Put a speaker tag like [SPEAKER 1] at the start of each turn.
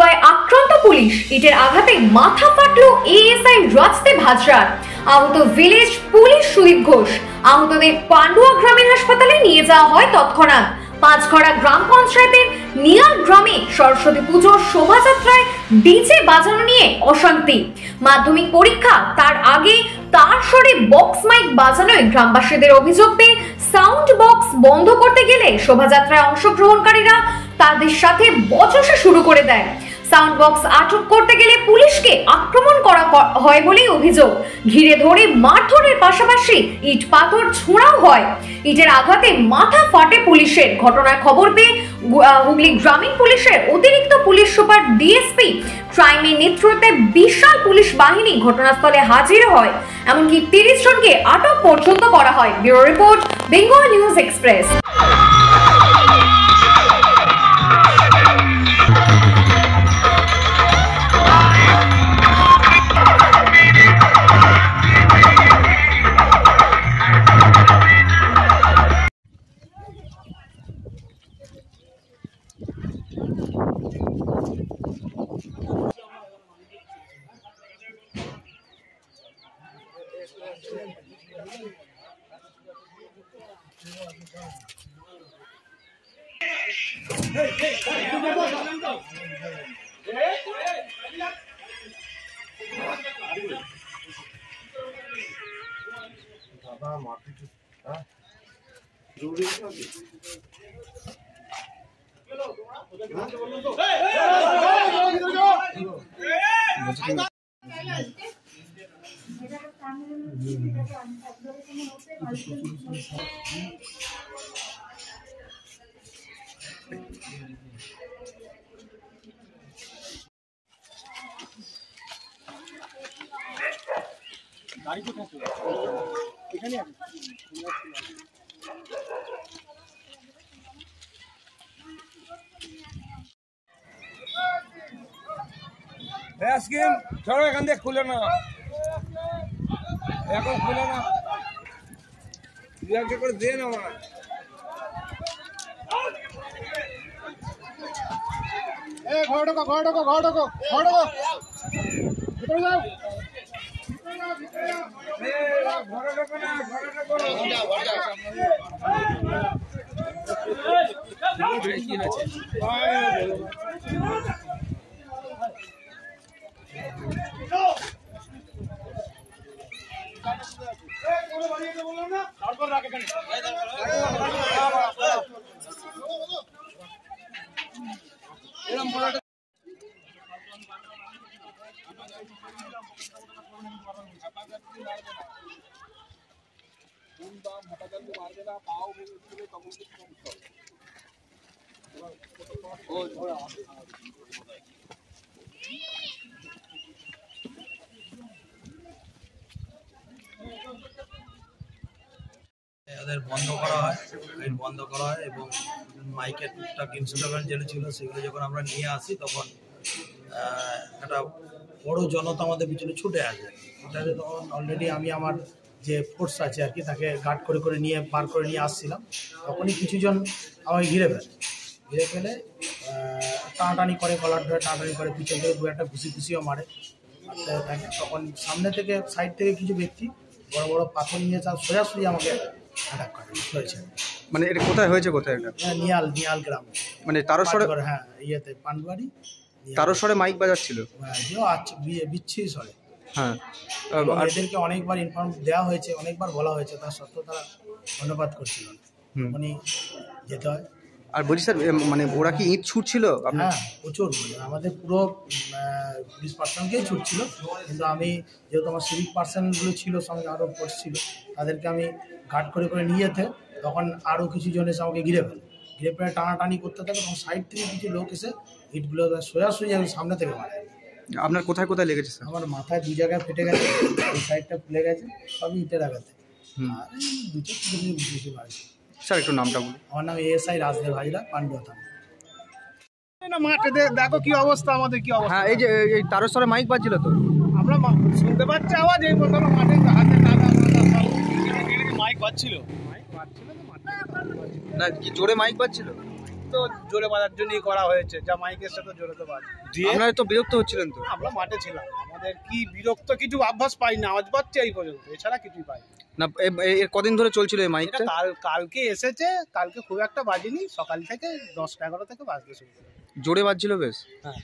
[SPEAKER 1] হামলায় আক্রান্ত পুলিশ, ইটের আঘাতে মাথা ফাটলো এএসআই রাজদেব হাজরার। আহত ভিলেজ পুলিশ সুদীপ ঘোষ। আহতদের পান্ডুয়া গ্রামীণ হাসপাতালে নিয়ে যাওয়া হয় তৎক্ষণাৎ। পাঁচঘড়া গ্রাম পঞ্চায়েতের নিয়াল গ্রামে সরস্বতী পুজোর শোভাযাত্রায় ডিজে বাজানো নিয়ে অশান্তি। মাধ্যমিক পরীক্ষা তার আগে তার সরে বক্স মাইক বাজানোয় গ্রামবাসীদের অভিযোগ পেয়ে সাউন্ড বক্স বন্ধ করতে গেলে শোভাযাত্রায় অংশগ্রহণকারীরা তাদের সাথে বচসা শুরু করে দেয়। সাউন্ড বক্স আটক করতে গেলে পুলিশকে আক্রমণ করা হয় বলেই অভিযোগ। ঘিরে ধরে মারধরের পাশাপাশি ইট পাথর ছোঁড়াও হয়। ইটের আঘাতে মাথা ফাটে পুলিশের। ঘটনার খবর পেয়ে হুগলি গ্রামীণ পুলিশের অতিরিক্ত পুলিশ সুপার ডিএসপি ক্রাইমের নেতৃত্বে বিশাল পুলিশ বাহিনী ঘটনাস্থলে হাজির হয়। এমনকি 30 জনকে আটক পর্যন্ত করা হয়। Bureau report, Bengal news express.
[SPEAKER 2] গাড়ি কোথায় ছিল? এখানে আছে। স্কিম ধরো এখান দিয়ে খুলে না, এখন খুলে না, দুই করে দিয়ে না আমার। ঘর ঢোকো, ঘর ঢোকো, ঘর ঢোকো, ঘর ঢোকো, ভিতরে যাও। ঘরে ঢোকো না, ঘরে ঢোকো। কি হয়েছে?
[SPEAKER 3] এদের বন্ধ করা হয়, বন্ধ করা হয় এবং মাইকের টুকটাক ইনস্ট্রুমেন্ট যেটা ছিল সেগুলো যখন আমরা নিয়ে আসি তখন একটা বড় জনতা আমাদের পিছনে ছুটে আসে। ওটাতে তখন অলরেডি আমি আমার যে ফোর্স আছে আর কি তাকে গার্ড করে করে নিয়ে পার করে নিয়ে আসছিলাম, তখনই কিছুজন আমাকে ঘিরে ফেলে টানাটানি করে, কলার ধরে টানাটানি করে, পিছন থেকে দু একটা ঘুষিও মারে। তখন সামনে থেকে সাইড থেকে কিছু ব্যক্তি বড় বড় পাথর নিয়ে সোজাসুজি আমাকে অ্যাটাক হয়েছে।
[SPEAKER 2] মানে এটা কোথায় হয়েছে, কোথায় এটা?
[SPEAKER 3] নিয়াল গ্রাম,
[SPEAKER 2] মানে তারস্বরে,
[SPEAKER 3] হ্যাঁ ইয়েতে পান্ডুয়ারি
[SPEAKER 2] তারস্বরে মাইক বাজাচ্ছিল
[SPEAKER 3] বিচ্ছিরি স্বরে।
[SPEAKER 2] হ্যাঁ,
[SPEAKER 3] এদেরকে অনেকবার ইনফর্ম দেওয়া হয়েছে, অনেকবার বলা হয়েছে, তার সত্ত্বেও তারা ধন্যবাদ করছিল না, তখনই যেতে হয়।
[SPEAKER 2] আর বলছি স্যার, মানে ওরা কি ইট ছুটছিল?
[SPEAKER 3] হ্যাঁ প্রচুর, আমাদের পুরো পুলিশ পার্সনকেই ছুটছিল, কিন্তু আমি যেহেতু আমার সিভিক পার্সনগুলো ছিল সঙ্গে আরও ফোর্স ছিল, তাদেরকে আমি গার্ড করে করে নিয়ে যেতে তখন আরও কিছু জন এসে আমাকে ঘিরে ফেলে টানাটানি করতে থাকে। তখন সাইড থেকে কিছু লোক এসে ইটগুলো সোজাসুজি আমি সামনে থেকে মারে।
[SPEAKER 2] আপনার কোথায় কোথায় লেগেছে স্যার?
[SPEAKER 3] আমার মাথায় 2 জায়গায় ফেটে গেছে, এই সাইডটা ফুলে গেছে, সবই ইটের আঘাতে। আর 2-4 বেশি মারছে।
[SPEAKER 2] স্যার একটু নামটা বলুন।
[SPEAKER 3] আমার নাম এএসআই রাজদেব হাজরা, পান্ডুয়া থানা।
[SPEAKER 4] মাঠে দেখো কি অবস্থা, আমাদের কি অবস্থা।
[SPEAKER 2] হ্যাঁ, এই যে এই তারস্বরে মাইক বাজছিল তো,
[SPEAKER 4] আমরা শুনতে পাচ্ছি আওয়াজ, এই প্রথম মাঠে হাতে মাইক বাজছিল,
[SPEAKER 2] না কি জোরে মাইক বাজছিল?
[SPEAKER 4] তো জোরে বাজার জন্যই করা হয়েছে, যা মাইকের সাথে জোরে তো বাজে।
[SPEAKER 5] আপনারা তো বিরক্ত হচ্ছিলেন তো?
[SPEAKER 4] আমরা মাঠে ছিলাম, আমাদের কি বিরক্ত কিছু অভ্যাস পাই না, আওয়াজ পাচ্ছে এই পর্যন্ত, এছাড়া কিছুই পাই না।
[SPEAKER 5] না এর কদিন ধরে চলছিল এই মাইকটা?
[SPEAKER 4] এটা কালকে এসেছে, কালকে খুব একটা বাজেনি, সকাল থেকে 10টা 11 থেকে বাজতে শুরু করে।
[SPEAKER 5] জোরে বাজছিল বেশ?
[SPEAKER 4] হ্যাঁ।